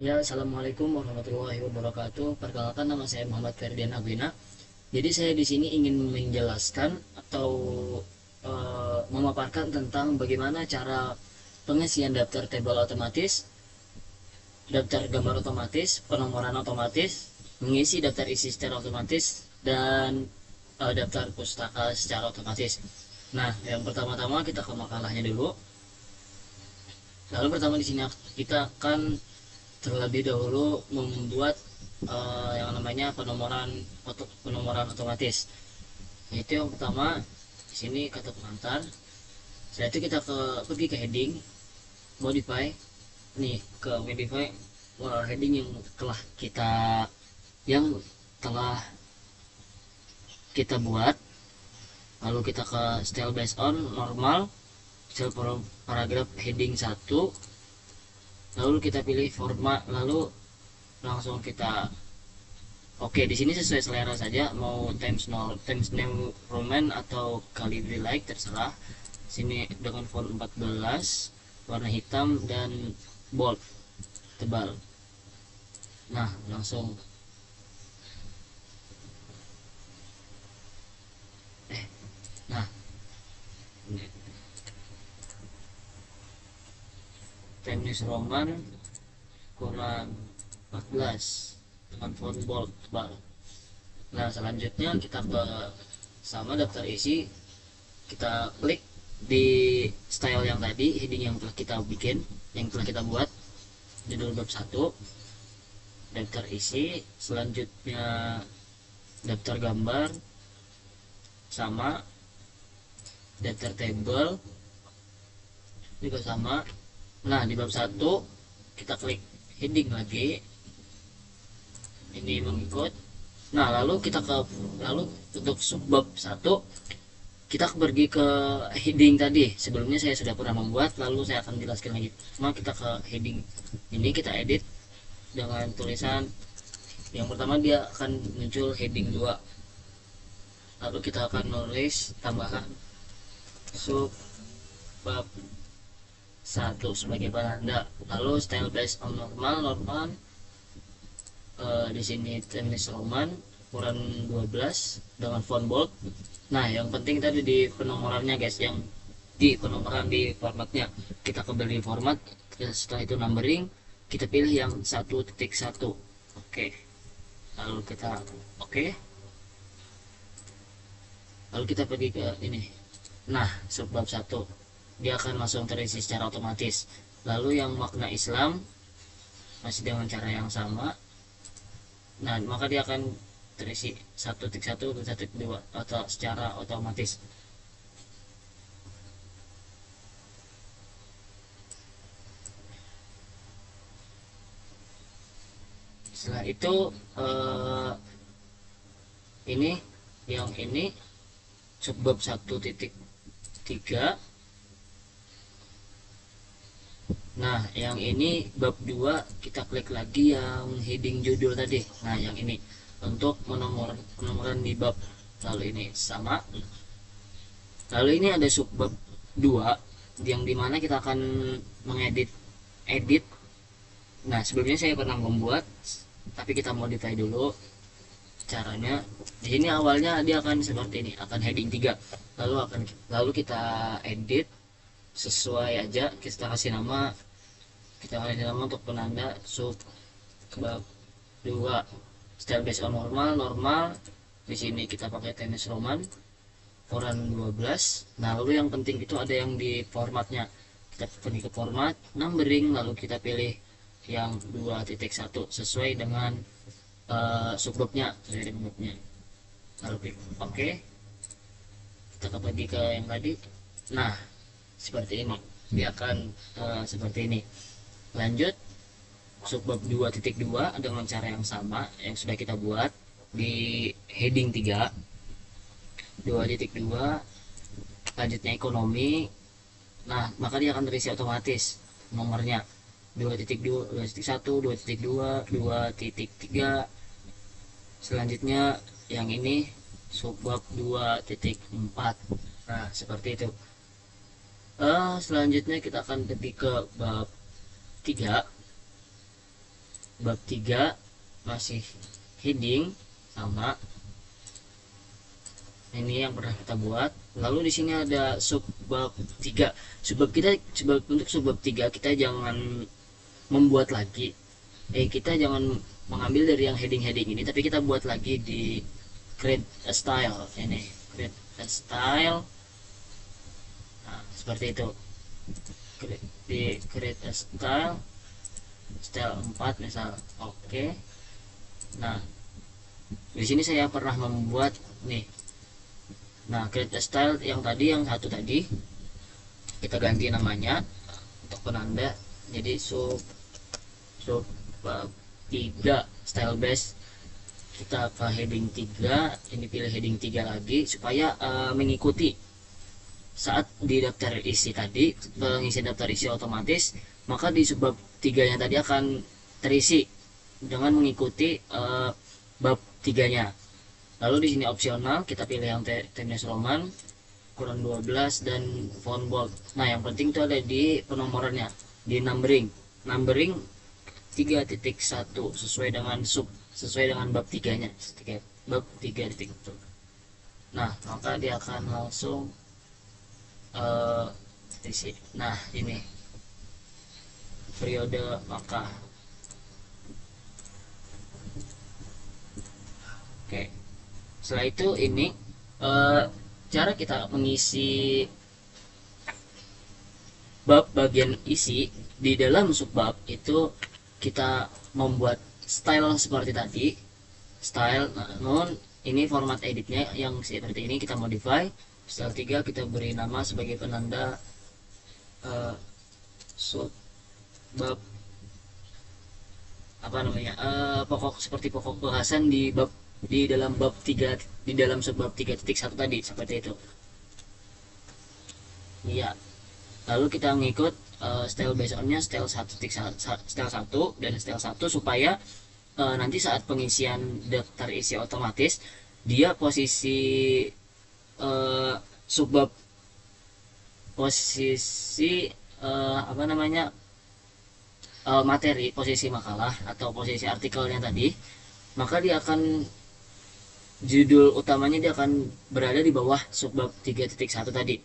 Ya, Assalamualaikum warahmatullahi wabarakatuh. Perkenalkan, nama saya Muhammad Ferdian Agwina. Jadi saya di sini ingin menjelaskan atau memaparkan tentang bagaimana cara pengisian daftar tabel otomatis, daftar gambar otomatis, penomoran otomatis, mengisi daftar isi secara otomatis, dan daftar pustaka secara otomatis. Nah, yang pertama-tama kita ke makalahnya dulu. Lalu pertama di sini kita akan terlebih dahulu membuat yang namanya penomoran otomatis. Itu yang pertama di sini kata pengantar. Setelah itu kita pergi ke heading, modify. Nih ke modify heading yang telah kita buat. Lalu kita ke style based on normal, style paragraph heading satu. Lalu kita pilih format, lalu langsung kita oke. Di sini sesuai selera saja, mau Times New Roman atau Calibri Light terserah. Sini dengan font 14, warna hitam dan bold tebal. Nah, langsung nah Times New Roman ukuran 14 dengan font bold tebal. Nah, selanjutnya kita ke sama daftar isi, kita klik di style yang tadi, heading yang telah kita bikin, yang telah kita buat, judul bab 1, daftar isi. Selanjutnya daftar gambar sama, daftar table juga sama. Nah, di bab 1 kita klik heading lagi, ini mengikut. Nah, lalu untuk subbab 1 kita pergi ke heading tadi. Sebelumnya saya sudah pernah membuat, lalu saya akan jelaskan lagi. Cuma kita ke heading ini, kita edit dengan tulisan yang pertama, dia akan muncul heading 2. Lalu kita akan nulis tambahan sub bab 1 sebagai penanda. Lalu style based on normal di sini Times Roman ukuran 12 dengan font bold. Nah, yang penting tadi di penomorannya guys, yang di penomoran di formatnya, kita kembali format. Setelah itu numbering, kita pilih yang 1.1. Oke, lalu kita oke, lalu kita pergi ke ini. Nah, subbab 1 dia akan langsung terisi secara otomatis. Lalu yang makna Islam masih dengan cara yang sama. Nah, maka dia akan terisi 1.1 dan 1.2 atau secara otomatis. Setelah itu ini yang ini subbab 1.3. Nah, yang ini bab 2, kita klik lagi yang heading judul tadi. Nah, yang ini untuk penomoran di bab. Lalu ini sama. Lalu ini ada subbab 2 yang dimana kita akan edit. Nah, sebelumnya saya pernah membuat, tapi kita modify dulu caranya. Di sini awalnya dia akan seperti ini, akan heading 3. Lalu kita edit sesuai aja, kita kasih nama untuk penanda sub bab 2, style based on normal. Di sini kita pakai Times Roman ukuran 12. Nah, lalu yang penting itu ada yang di formatnya. Kita pergi ke format, numbering, lalu kita pilih yang 2.1 sesuai dengan subbabnya, lalu klik oke. Kita pergi ke yang tadi. Nah, seperti ini dia akan seperti ini. Lanjut subbab 2.2 dengan cara yang sama yang sudah kita buat di heading 3. 2.2 lanjutnya ekonomi. Nah, maka dia akan terisi otomatis nomornya 2.2, 2.1, 2.2, 2.3. Selanjutnya yang ini subbab 2.4. Nah, seperti itu. Selanjutnya kita akan pergi ke bab 3. bab 3 masih heading sama ini yang pernah kita buat. Lalu di sini ada subbab 3. Untuk subbab 3 kita jangan membuat lagi. Kita jangan mengambil dari yang heading-heading ini, tapi kita buat lagi di create a style ini. Create a style. Nah, seperti itu. Di create a style 4 misal. Oke. Nah, di sini saya pernah membuat nih. Nah, create a style yang satu tadi kita ganti namanya untuk penanda jadi sub 3 style base. Kita ke heading 3, ini pilih heading 3 lagi supaya mengikuti saat di daftar isi tadi, pengisian daftar isi otomatis, maka di subbab 3 nya tadi akan terisi dengan mengikuti bab 3 nya. Lalu di sini opsional kita pilih yang Times Roman ukuran 12 dan font bold. Nah, yang penting itu ada di penomorannya, di numbering 3.1 sesuai dengan bab 3 nya, bab 3.1. Nah, maka dia akan langsung isi. Nah, ini periode maka. Oke. Setelah itu ini cara kita mengisi bab bagian isi di dalam subbab itu, kita membuat style seperti tadi, style. Namun ini format editnya yang seperti ini kita modify. Style 3 kita beri nama sebagai penanda subbab seperti pokok bahasan di dalam bab 3, di dalam subbab 3.1 tadi, seperti itu. Iya. Lalu kita mengikut style based on-nya style 1 dan style 1 supaya nanti saat pengisian daftar isi otomatis dia posisi subbab materi, posisi makalah atau posisi artikelnya tadi, maka dia akan judul utamanya dia akan berada di bawah subbab 3.1 tadi.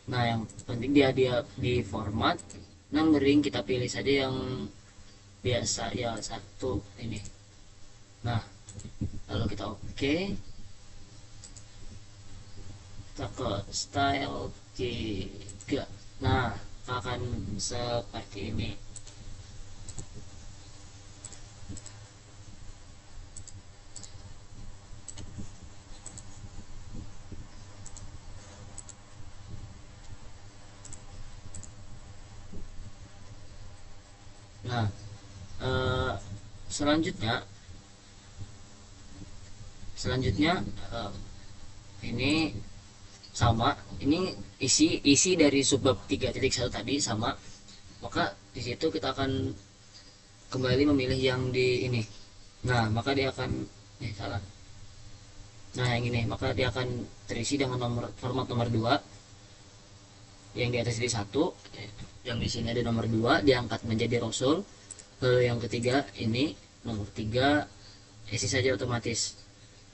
Nah, yang penting dia di format numbering kita pilih saja yang biasa ya, 1 ini. Nah, lalu kita oke. Kita ke style 3. Nah, akan seperti ini. Nah, selanjutnya ini sama, ini isi dari subbab 3.1 tadi sama, maka di situ kita akan kembali memilih yang di ini. Nah, maka dia akan salah. Nah, yang ini, maka dia akan terisi dengan format nomor 2. Yang di atas di 1, yang di sini ada nomor 2 diangkat menjadi rasul. Lalu yang ketiga ini nomor 3 isi saja otomatis.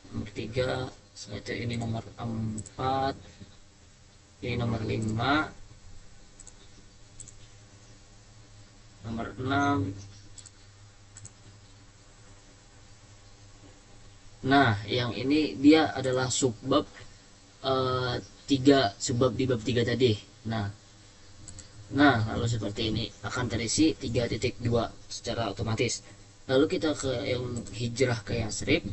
Nomor 3, setelah itu ini nomor 4, ini nomor 5, nomor 6. Nah, yang ini dia adalah subbab 3, subbab di bab 3 tadi. Nah, lalu seperti ini akan terisi 3.2 secara otomatis. Lalu kita ke yang hijrah ke Yasrib,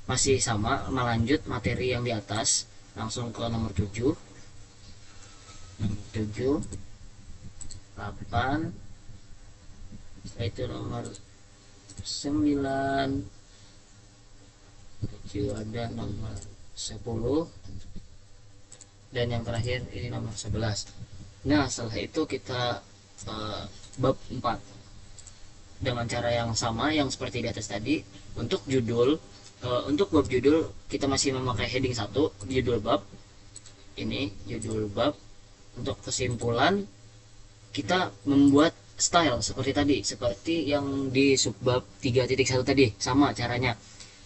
masih sama, melanjut materi yang di atas, langsung ke nomor 7, 8, setelah itu nomor 9, 7 ada nomor 10, dan yang terakhir ini nomor 11. Nah, setelah itu kita bab 4 dengan cara yang sama yang seperti di atas tadi. Untuk judul, untuk bab judul kita masih memakai heading 1, judul bab. Ini judul bab. Untuk kesimpulan kita membuat style seperti tadi, seperti yang di subbab 3.1 tadi, sama caranya.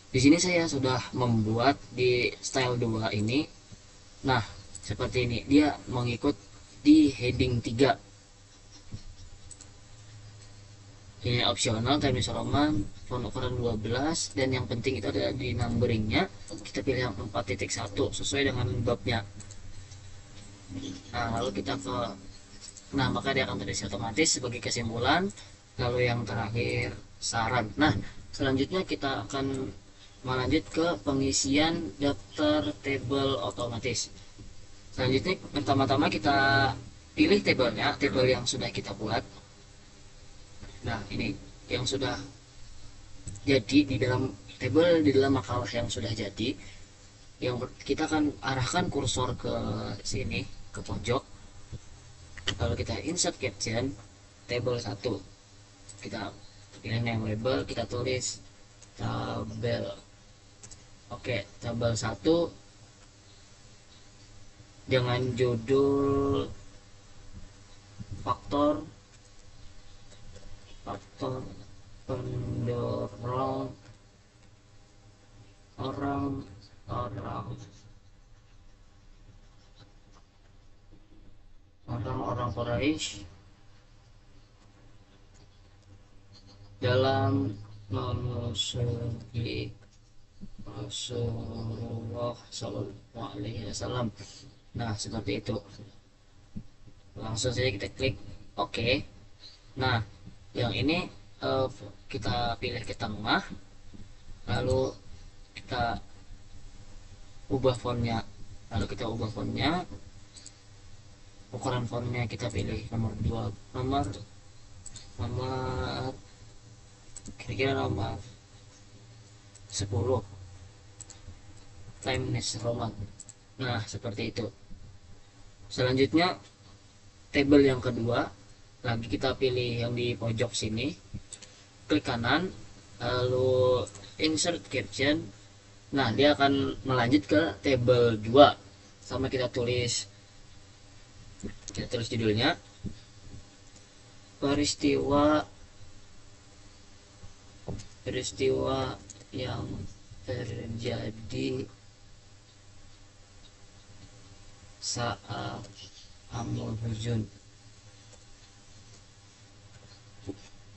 Di sini saya sudah membuat di style 2 ini. Nah, seperti ini. Dia mengikut di heading 3. Ini opsional, time New Roman, font ukuran 12, dan yang penting itu ada di numberingnya. Kita pilih yang 4.1 sesuai dengan babnya. Nah, lalu kita ke, nah maka dia akan terisi otomatis sebagai kesimpulan. Lalu yang terakhir saran. Nah, selanjutnya kita akan melanjut ke pengisian daftar tabel otomatis. Selanjutnya pertama-tama kita pilih tabelnya, tabel yang sudah kita buat. Nah, ini yang sudah jadi di dalam tabel, di dalam makalah yang sudah jadi. Yang kita akan arahkan kursor ke sini, ke pojok. Lalu kita insert caption tabel 1. Kita pilih name label, kita tulis tabel. Oke, tabel 1 dengan judul faktor pendorong orang-orang Quraisy dalam memusuhi Rasulullah Shallallahu Alaihi Wasallam. Nah, seperti itu. Langsung saja kita klik OK. Nah, yang ini kita pilih ke tengah, lalu kita ubah fontnya. Ukuran fontnya kita pilih nomor kira-kira nomor 10 Times Roman. Nah, seperti itu. Selanjutnya tabel yang kedua, lagi kita pilih yang di pojok sini, klik kanan, lalu insert caption. Nah, dia akan melanjut ke tabel 2. Sama kita tulis judulnya peristiwa yang terjadi saat Amul Huzun.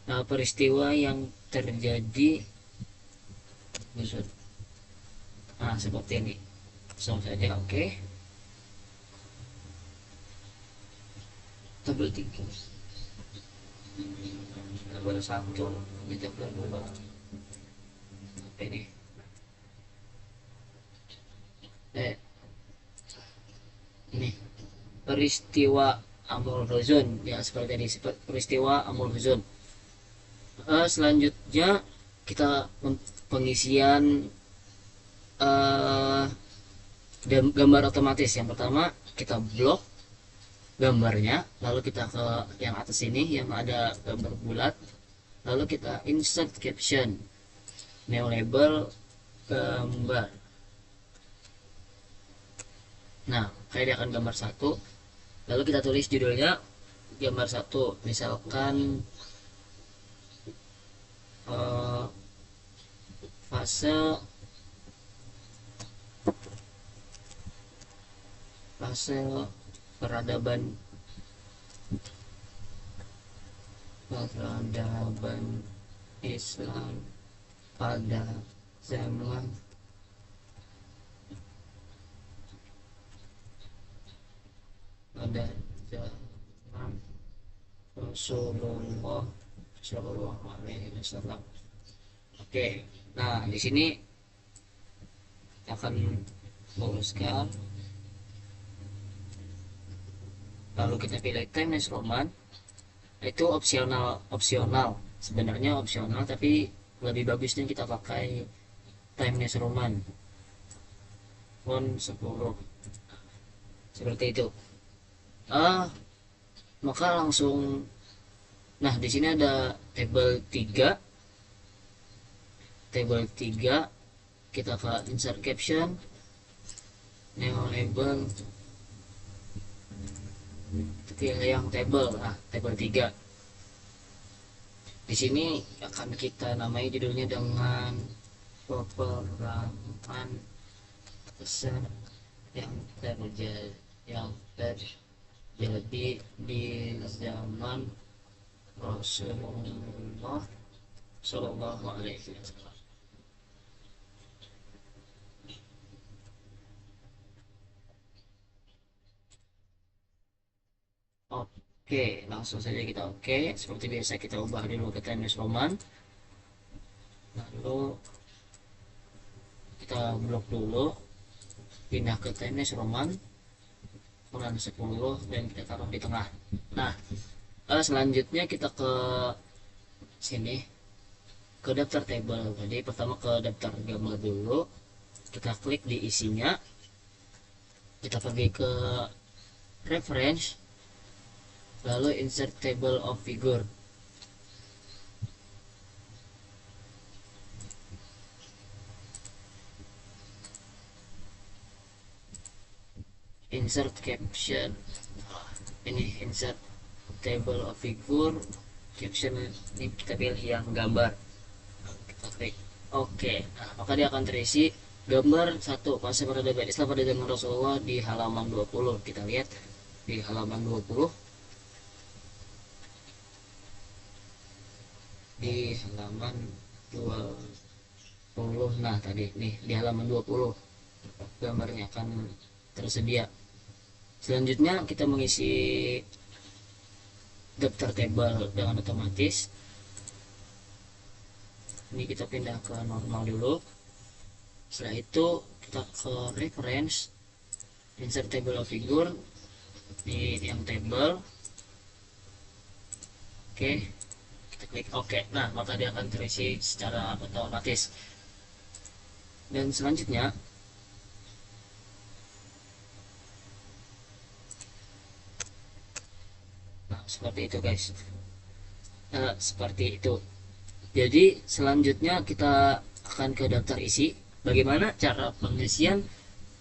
Nah, peristiwa yang terjadi, nah seperti ini. Langsung saja OK. Tabel 3, tabel 1, ini tabel 2. Ini ini peristiwa Amul Huzun, ya seperti ini, peristiwa Amul Huzun. Selanjutnya kita pengisian gambar otomatis. Yang pertama kita blok gambarnya, lalu kita ke yang atas ini yang ada gambar bulat, lalu kita insert caption name label gambar. Nah, kayak dia akan gambar 1, lalu kita tulis judulnya gambar 1, misalkan fase peradaban Islam pada zaman Rasulullah Shallallahu Alaihi Wasallam. Oke, nah di sini akan luruskan, lalu kita pilih Times Roman. Itu opsional sebenarnya opsional, tapi lebih bagusnya kita pakai Times Roman font 10 seperti itu. Maka langsung, nah di sini ada tabel 3, kita ke insert caption name label, pilih yang tabel 3. Di sini akan kita namai judulnya dengan peperangan besar yang terjadi di zaman Rasulullah Shallallahu Alaihi Wasallam. Oke, langsung saja kita oke. Seperti biasa kita ubah dulu ke Times Roman. Lalu kita blok dulu, pindah ke Times Roman ukuran 10 dan kita taruh di tengah. Nah, selanjutnya kita ke sini ke daftar table. Jadi pertama ke daftar gambar dulu, kita klik di isinya, kita pergi ke reference, lalu insert table of figure. Insert caption, ini insert table of figure, caption ini kita pilih yang gambar, kita klik oke. Nah, maka dia akan terisi gambar satu fase peradaban Islam pada zaman Rasulullah di halaman 20. Kita lihat di halaman 20, di halaman 20. Nah, tadi nih di halaman 20 gambarnya akan tersedia. Selanjutnya kita mengisi daftar table dengan otomatis. Ini kita pindah ke normal dulu. Setelah itu kita ke reference, insert table of figure di yang table. Oke, kita klik oke. Nah, maka dia akan terisi secara otomatis. Dan selanjutnya seperti itu guys, seperti itu. Jadi selanjutnya kita akan ke daftar isi. Bagaimana cara pengisian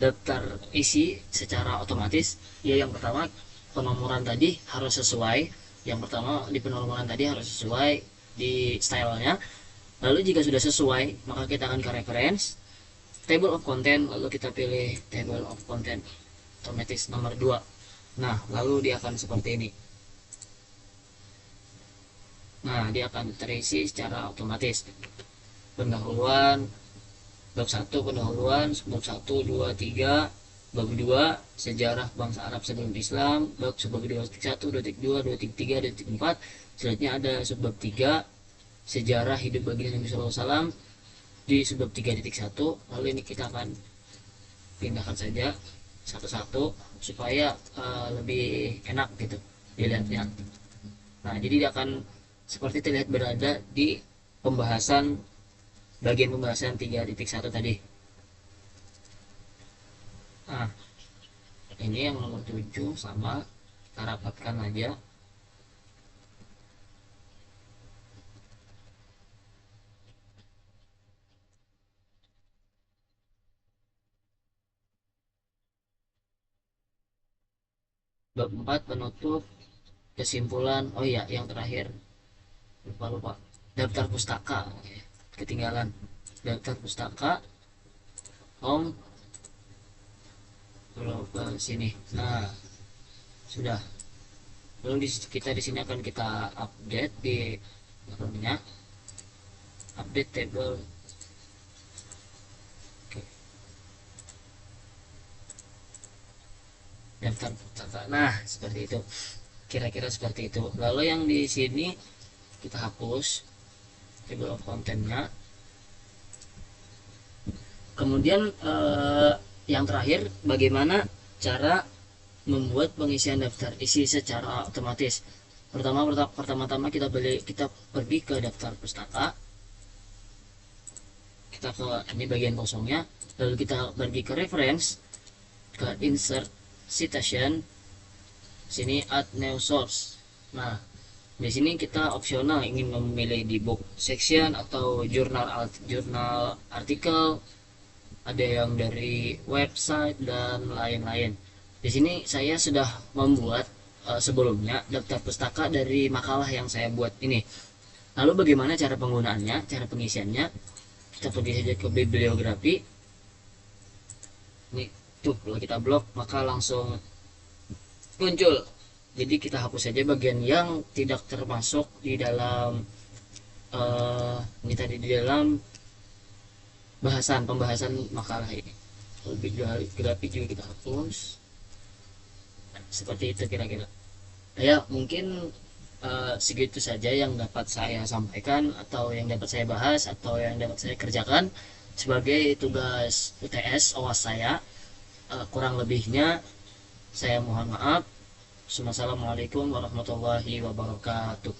daftar isi secara otomatis? Ya, yang pertama penomoran tadi harus sesuai. Yang pertama di penomoran tadi harus sesuai di stylenya. Lalu jika sudah sesuai, maka kita akan ke reference, table of content, lalu kita pilih table of content otomatis nomor 2. Nah, lalu dia akan seperti ini. Nah, dia akan terisi secara otomatis. Pendahuluan, bab 1 pendahuluan, bab 1, 2, 3, bab 2 sejarah bangsa Arab sebelum Islam, bab subbab 2.1, 2.2, 2.3, 2.4. Selanjutnya ada subbab 3 sejarah hidup baginda Nabi SAW di subbab 3.1. Lalu ini kita akan pindahkan saja satu-satu supaya lebih enak gitu dilihatnya. Nah, jadi dia akan seperti terlihat berada di pembahasan bagian pembahasan 3.1 tadi. Nah, ini yang nomor 7 sama kita rapatkan aja. Bab 4 penutup, kesimpulan. Oh iya, yang terakhir lupa daftar pustaka, ketinggalan. Daftar pustaka home, kalau ke sini. Nah, sudah. Lalu kita di sini akan kita update di namanya update table. Oke. Daftar pustaka. Nah, seperti itu. Kira-kira seperti itu. Lalu yang di sini kita hapus table of contentnya. Kemudian yang terakhir, bagaimana cara membuat pengisian daftar isi secara otomatis. Pertama-tama kita pergi ke daftar pustaka, kita ke ini bagian kosongnya, lalu kita pergi ke reference, ke insert citation, sini add new source. Nah, di sini kita opsional ingin memilih di book section atau jurnal artikel, ada yang dari website dan lain-lain. Di sini saya sudah membuat sebelumnya daftar pustaka dari makalah yang saya buat ini. Lalu bagaimana cara penggunaannya, cara pengisiannya? Kita pergi saja ke bibliografi. Ini tuh, kalau kita blok maka langsung muncul. Jadi kita hapus saja bagian yang tidak termasuk di dalam ini tadi, di dalam pembahasan makalah ini. Bibliografi juga kita hapus. Seperti itu kira-kira. Ya mungkin segitu saja yang dapat saya sampaikan, atau yang dapat saya bahas, atau yang dapat saya kerjakan sebagai tugas UTS OWAS saya. Kurang lebihnya saya mohon maaf. Assalamualaikum warahmatullahi wabarakatuh.